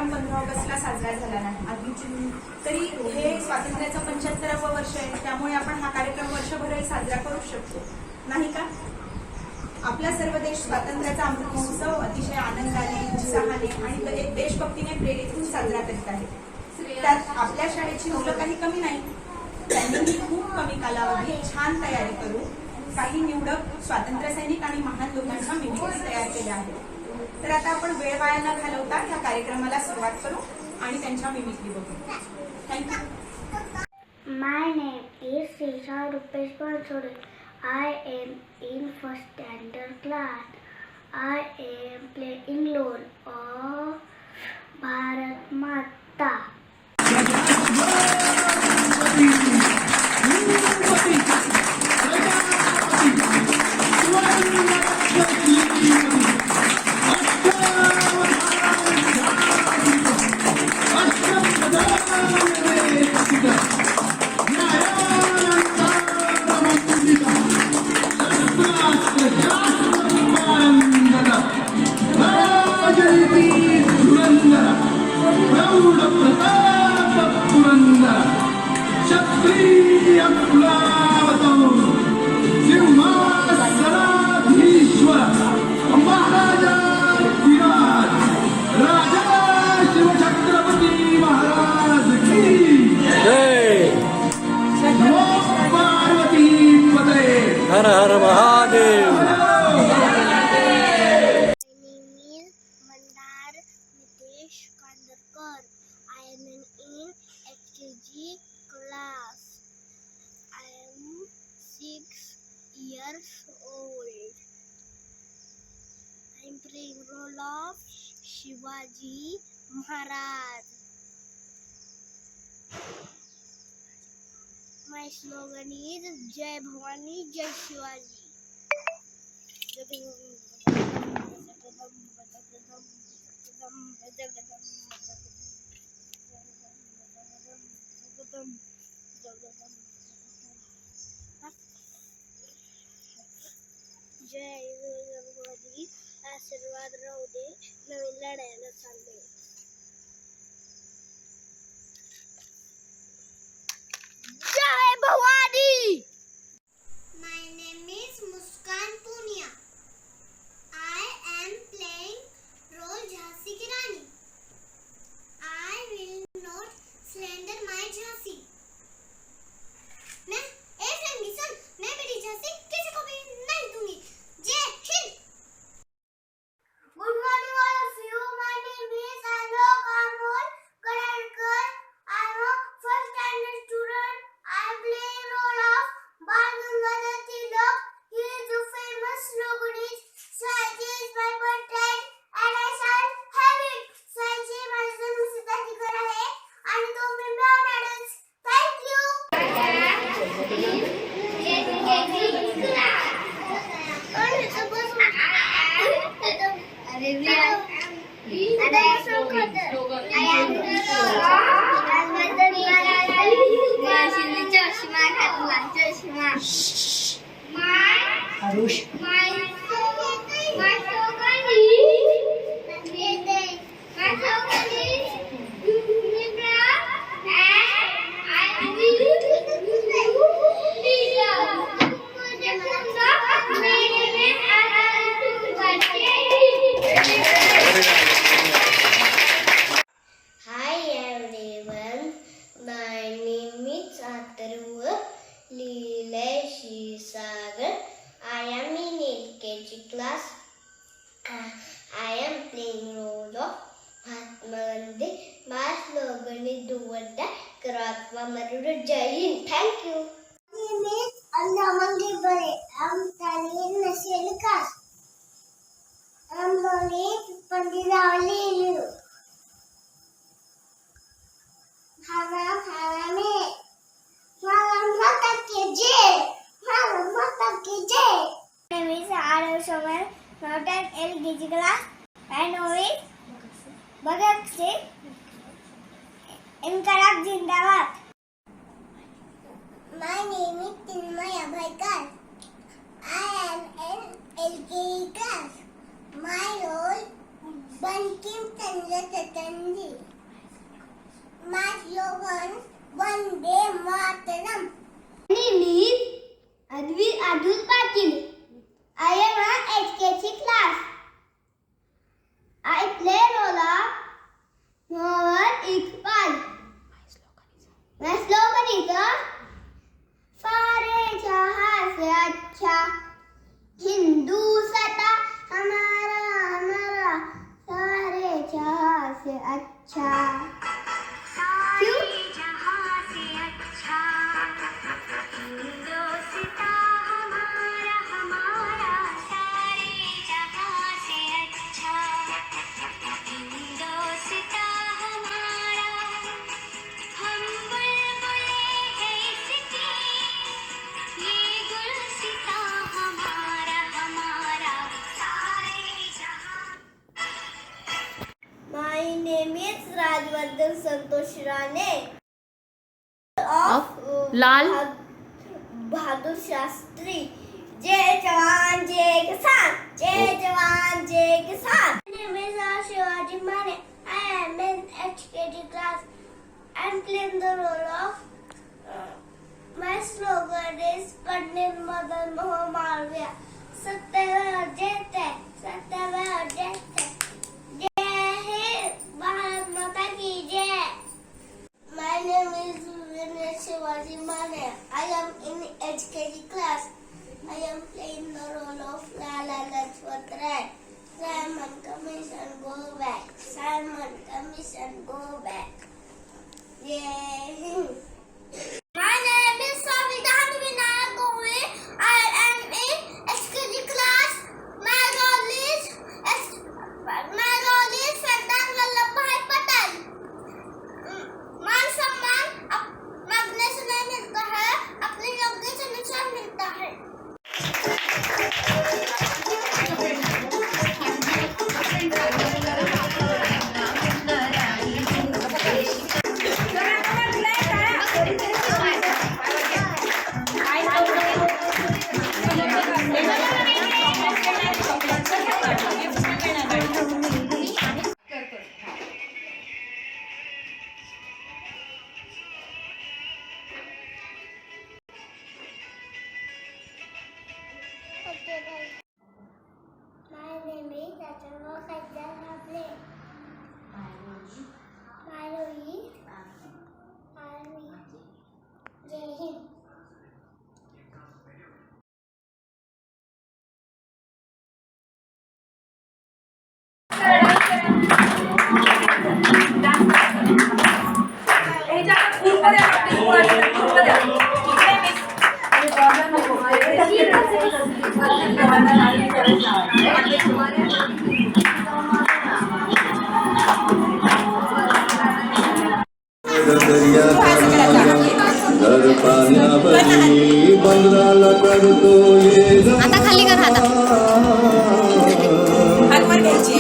कार्यक्रम 15 ऑगस्टला साजरा झाला नाही. अजून तरी हे स्वातंत्र्याचं 75वं वर्ष आहे, त्यामुळे आपण हा कार्यक्रम वर्षभरही साजरा करू शकतो, नाही का? आपला सर्व देश स्वातंत्र्याचा अमृत महोत्सव अतिशय आनंदाने, उत्साहाने आणि देशभक्तीने प्रेरित होऊन साजरा करीत आहे. त्यात आपल्या शाळेची मुलं काही कमी नाही. त्यांनी खूप कमी कालावधीत छान तयारी करून काही निवडक स्वातंत्र्य सैनिक आणि महान लोकांच्या मिमिक्री तयार केल्या आहेत. तर आता आपण वेळ वाया न घालवता ह्या कार्यक्रमाला सुरुवात करू आणि त्यांच्या मिमिक्री बघू. Thank you. My name is Shrisha Rupesh Bansode. I am in first standard class. I am playing role of Bharat Mata. Her her Mahadev. I am in HKG class. I am 6 years old. I am playing role of Shivaji Maharaj. My slogan is Jai Bhavani, Jai Shivaji. जय भवानी, आशीर्वाद राहू दे, नवीन लढायला चालले. जय Bhavani. My name is Muskan Punia. I am playing role Jhansi ki Rani. I will not slander my Jhansi. मैं एक रंगी सुन, मैं मेरी झांसी किसी को भी नहीं दूंगी. जय Hind. Good morning all of you. My name is Alok Amol Karadkar. I am a first standard student. I am playing role of Bal Gangadhar Tilak. He is a famous sloganist. Swaji is my birthday and I shall have it. Swaji माझा जन्मसिद्ध अधिकार आहे आणि तो मी मिळवणारच. Thank you. Class. I am playing role of Mahatma Gandhi. My slogan is do what die, Karatma Marudu Jai Hind. Thank you. My name is Annamangi Bare. I am studying Nursery class. I am learning Panditavali. Bhara mein. Bharat Mata ki jai. Bharat Mata ki jai. My name is Arav Shoman, not an LKG class. I know it. Bhagat Singh. Inkarab Zindabad. My name is Tinmaya Bhaikar. I am in LKG class. My role Bankim Tan Chaturthi. My slogan, Vande Mataram. My name is Adul Patil. I am an HKC class. I play role of Mohammed Iqbal. My slogan is सारे जहां से अच्छा हिंदू सता हमारा हमारा सारे जहां से अच्छा क्यों जहां से अच्छा हिंदू सता हमारा हमारा सारे जहां से अच्छा हिंदू सता हमारा हम बुलबुले हैं इसकी ये गुलसिता हमारा हमारा सारे जहां. My name is Rajvardhan Santosh Rane of Lal Bahadur Shastri. Jai Jawan Jai Kisan. Jai Jawan Jai Kisan. My name is Shivaji Mane. I am in HKG class. I am playing the role of my slogan is Pandit Madan Mohan Malviya. Satyavah Jayate, Satyavah Jayate. Jai Hind, Bharat Mata Ki Jai. My name is Shivaji Mane. I am in HKG class. I am playing the role of Lala Lajpat Rai. Simon Commission, go back. Simon Commission, go back. Jai Hind. My name is Savidan Vinayak Goe. I am in HKG class. My role is Sardar Vallabhbhai Patel. मान सम्मान मांगने से नहीं मिलता है, अपने योग्य से निशान मिलता है. My name is Rachana Kajal Hable. Marui. Jai Hind. आता खाली कर हात वर घ्यायचे.